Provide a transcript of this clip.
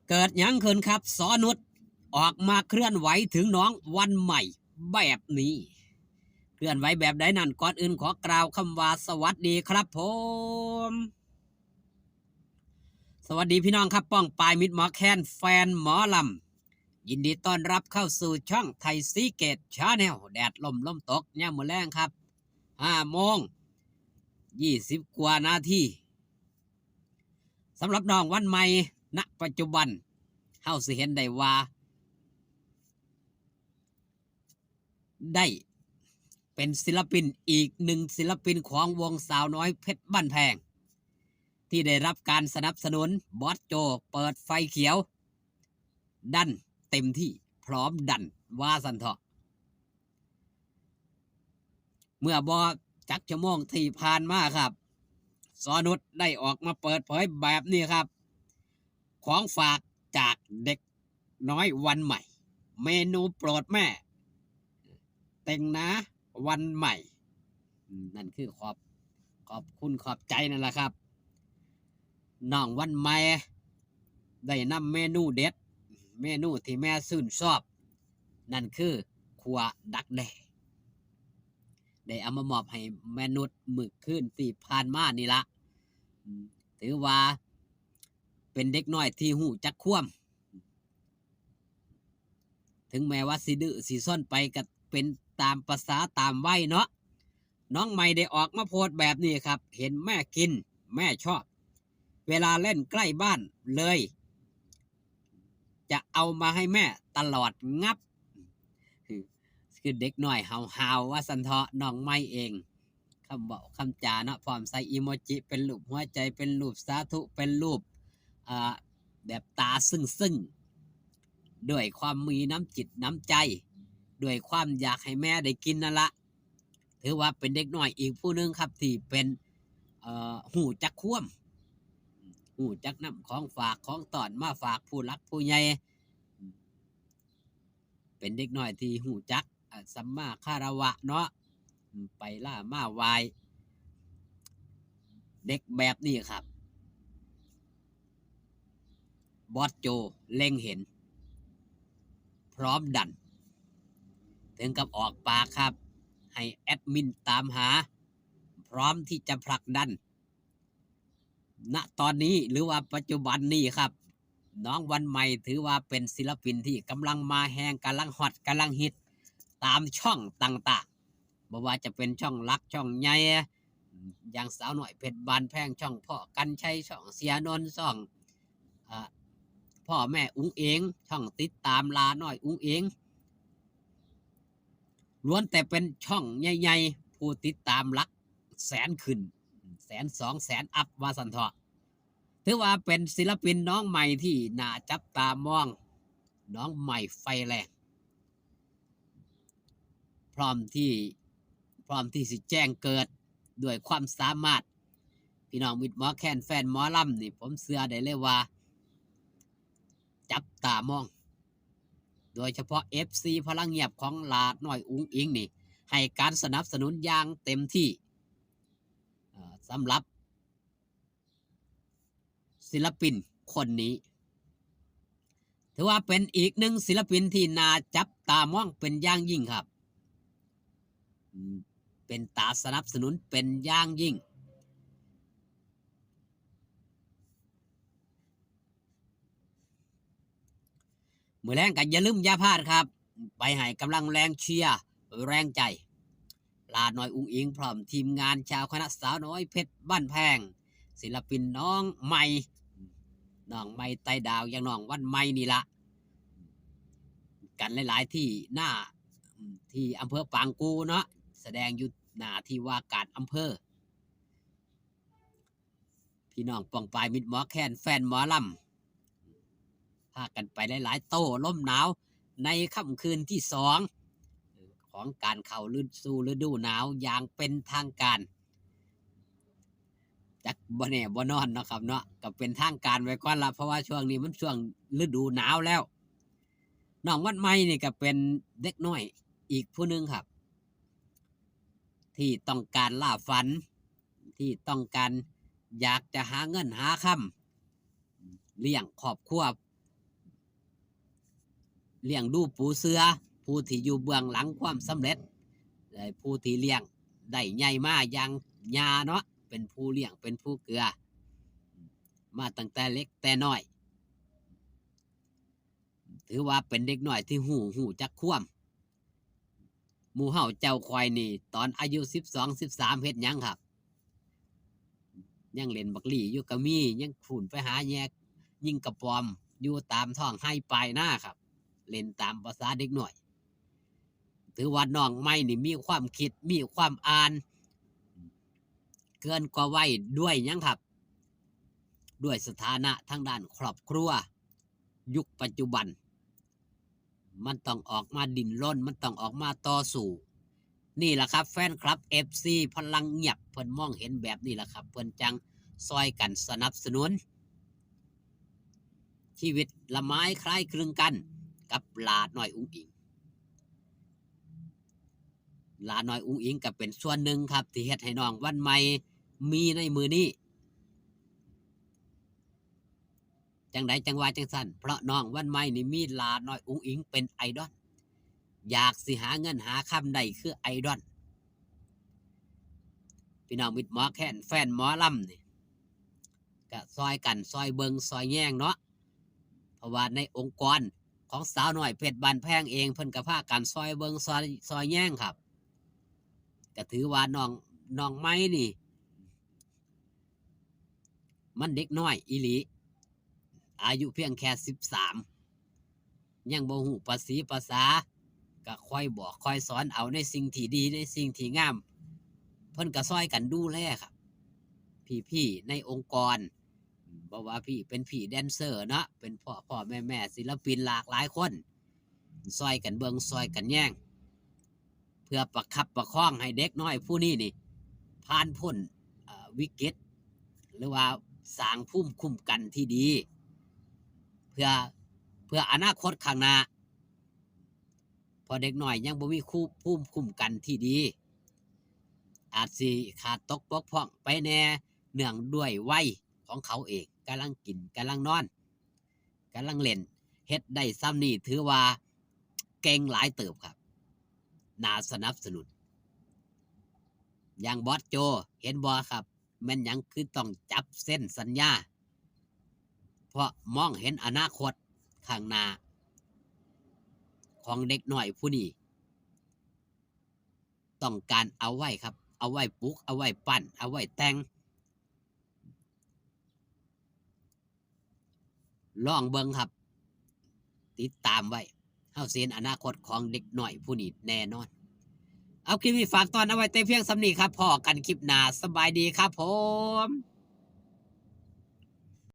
เกิดหยังขึ้นครับสอนุชออกมาเคลื่อนไหวถึงน้องวันใหม่แบบนี้เคลื่อนไหวแบบใดนั่นก่อนอื่นขอกล่าวคำว่าสวัสดีครับผมสวัสดีพี่น้องครับป้องปายมิตรหมอแคนแฟนหมอลำยินดีต้อนรับเข้าสู่ช่องไทยซีเกตชาแนลแดดลมตกเนี่ยมื้อแรงครับ5:20กว่านาทีสำหรับน้องวันใหม่ณปัจจุบันเฮาสิเห็นได้ว่าได้เป็นศิลปินอีกหนึ่งศิลปินของวงสาวน้อยเพชรบ้านแพงที่ได้รับการสนับสนุนบอสโจเปิดไฟเขียวดันเต็มที่พร้อมดันว่าสันเถาะเมื่อบอจักชั่วโมงที่ผ่านมาครับสอนุชได้ออกมาเปิดเผยแบบนี้ครับของฝากจากเด็กน้อยวันใหม่เมนูโปรดแม่เต็งนะวันใหม่นั่นคือขอบคุณขอบใจนั่นแหละครับน้องวันใหม่ได้นำเมนูเด็ดเมนูที่แม่ชื่นชอบนั่นคือขัวดักแด้ได้เอามามอบให้แม่นุชมื้อคืนที่ผ่านมานี่ละถือว่าเป็นเด็กน้อยที่หูจักความถึงแม้ว่าสิดื้อสิซ่อนไปก็เป็นตามภาษาตามวัยเนาะน้องใหม่ได้ออกมาโพสต์แบบนี้ครับเห็นแม่กินแม่ชอบเวลาเล่นใกล้บ้านเลยจะเอามาให้แม่ตลอดงับคือเด็กน้อยเฮาว่าสันเถาะน้องใหม่เองคำบอกคำจาเนาะพร้อมใส่อีโมจิเป็นรูปหัวใจเป็นรูปสาธุเป็นรูปแบบตาซึ่งด้วยความมีน้ำจิตน้ำใจด้วยความอยากให้แม่ได้กินนั่นละถือว่าเป็นเด็กน้อยอีกผู้หนึ่งครับที่เป็นหูจักคว่ำหูจักน้ำของฝากของตอนมาฝากผู้รักผู้ใหญ่เป็นเด็กน้อยที่หูจักสัมมาคารวะเนาะไปล่ามาวายเด็กแบบนี้ครับบอสโจเล็งเห็นพร้อมดันถึงกับออกปากครับให้แอดมินตามหาพร้อมที่จะผลักดันณตอนนี้หรือว่าปัจจุบันนี้ครับน้องวันใหม่ถือว่าเป็นศิลปินที่กำลังมาแหงกำลังฮอตกำลังฮิตตามช่องต่างๆไม่ว่าจะเป็นช่องลักช่องใหญ่อย่างสาวหน่อยเพชรบานแพงช่องพ่อกันชัยช่องเสียนนท์ช่องพ่อแม่อุ้งเองช่องติดตามลาน้อยอุ้งเองล้วนแต่เป็นช่องใหญ่ๆผู้ติดตามลักแสนขึ้น100,000-200,000อัพว่าสันเถาะถือว่าเป็นศิลปินน้องใหม่ที่น่าจับตามองน้องใหม่ไฟแรงพร้อมที่สิแจ้งเกิดด้วยความสามารถพี่น้องมิตรหมอแคนแฟนหมอลำนี่ผมเชื่อได้เลยว่าจับตามองโดยเฉพาะ FC พลังเงียบของลาน้อยอุ้งอิงนี่ให้การสนับสนุนอย่างเต็มที่สำหรับศิลปินคนนี้ถือว่าเป็นอีกหนึ่งศิลปินที่น่าจับตามองเป็นอย่างยิ่งครับเป็นตาสนับสนุนเป็นอย่างยิ่งมื้อแรงกันอย่าลืมอย่าพลาดครับไปให้กำลังแรงเชียร์แรงใจลาน้อยอุ้งอิงพร้อมทีมงานชาวคณะสาวน้อยเพชรบ้านแพงศิลปินน้องใหม่ไต่ดาวอย่างน้องวันใหม่นี่ละกันหลายๆที่หน้าที่อำเภอปางกูเนาะแสดงอยู่หน้าที่ว่าการอำเภอพี่น้องป่องปลายมิตรหมอแคนแฟนหมอลำพากันไปหลายๆโต้ล่มหนาวในค่ำคืนที่2ของการเข้าฤดูหนาวอย่างเป็นทางการจักบ่แน่บ่นอนเนาะครับเนาะก็เป็นทางการไว้ก่อนละเพราะว่าช่วงนี้มันช่วงฤดูหนาวแล้วน้องวันใหม่นี่ก็เป็นเด็กน้อยอีกผู้หนึ่งครับที่ต้องการล่าฝันที่ต้องการอยากจะหาเงินหาค่ำเลี้ยงครอบครัว เลี้ยงดูปูเสือผู้ที่อยู่เบื้องหลังความสำเร็จผู้ที่เลี้ยงได้ใหญ่มาอย่างยาเนาะเป็นผู้เลี้ยงเป็นผู้เกลือมาตั้งแต่เล็กแต่น้อยถือว่าเป็นเด็กน้อยที่หูจักความหมู่เฮาเจ้าควายนี่ตอนอายุ12 13เฮ็ดหยังครับยังเล่นบักหลี่อยู่กะมียังขุนไปหาแยกยิงกระปอมอยู่ตามท้องให้ปลายหน้าครับเล่นตามภาษาเด็กหน่อยถือว่าน้องไม่นี่มีความคิดมีความอ่านเกินกว่าวัยด้วยยังครับด้วยสถานะทางด้านครอบครัวยุคปัจจุบันมันต้องออกมาดิ้นรนมันต้องออกมาต่อสู้นี่แหละครับแฟนคลับ FC พลังเงียบเพิ่นมองเห็นแบบนี้แหละครับเพิ่นจังซอยกันสนับสนุนชีวิตละไม้คล้ายคลึงกันกับหลาน้อยอุ้งอิงหลาน้อยอุ้งอิงก็เป็นส่วนหนึ่งครับที่เฮ็ดให้น้องวันใหม่มีในมือนี้จังไดจังว่าจังสั้นเพราะน้องวันใหม่นี่มีหลาน้อยอุ้งอิงเป็นไอดอลอยากสิหาเงินหาคำได้คือไอดอลพี่น้องมิตรหมอแค้นแฟนหมอลำนี่ก็ซอยกันซอยเบิงซอยแย่งเนาะเพราะว่าในองค์กรของสาวน้อยเพชรบานแพงเองเพิ่นก็พากันซอยเบิงซอยแย่งครับก็ถือว่าน้องไม้นี่มันเด็กน้อยอีหลีอายุเพียงแค่13ยังบ่ฮู้ภาษีภาษาก็ค่อยบอกค่อยสอนเอาในสิ่งที่ดีในสิ่งที่งามเพิ่นก็ซอยกันดูแลครับพี่ในองค์กรบอกว่าพี่เป็นพี่แดนเซอร์เนาะเป็นพ่อแม่ศิลปินหลากหลายคนซอยกันเบิงซอยกันแย่งเพื่อประคับประคองให้เด็กน้อยผู้นี้นี่ผ่านพ้นวิกฤตหรือว่าสร้างภูมิคุ้มกันที่ดีเพื่ออนาคตข้างหน้าพอเด็กน้อยยังบ่มีภูมิคุ้มกันที่ดีอาจสิขาดตกบกพร่องไปแน่เนื่องด้วยวัยของเขาเองกำลังกินกำลังนอนกำลังเล่นเฮ็ดได้ซ้ำนี่ถือว่าเก่งหลายเติบครับน่าสนับสนุนอย่างบอสโจเห็นบ่ครับแม่นหยังคือต้องจับเส้นสัญญาเพราะมองเห็นอนาคตข้างหน้าของเด็กหน่อยผู้นี้ต้องการเอาไว้ครับเอาไว้ปลุกเอาไว้ปั้นเอาไว้แต่งลองเบิ่งครับติดตามไว้เฮาสิเห็นอนาคตของเด็กหน่อยผู้นี้แน่นอนเอาคลิปนี้ฝากตอนเอาไว้แต่เพียงสำนี้ครับพอกันคลิปหน้าสบายดีครับผม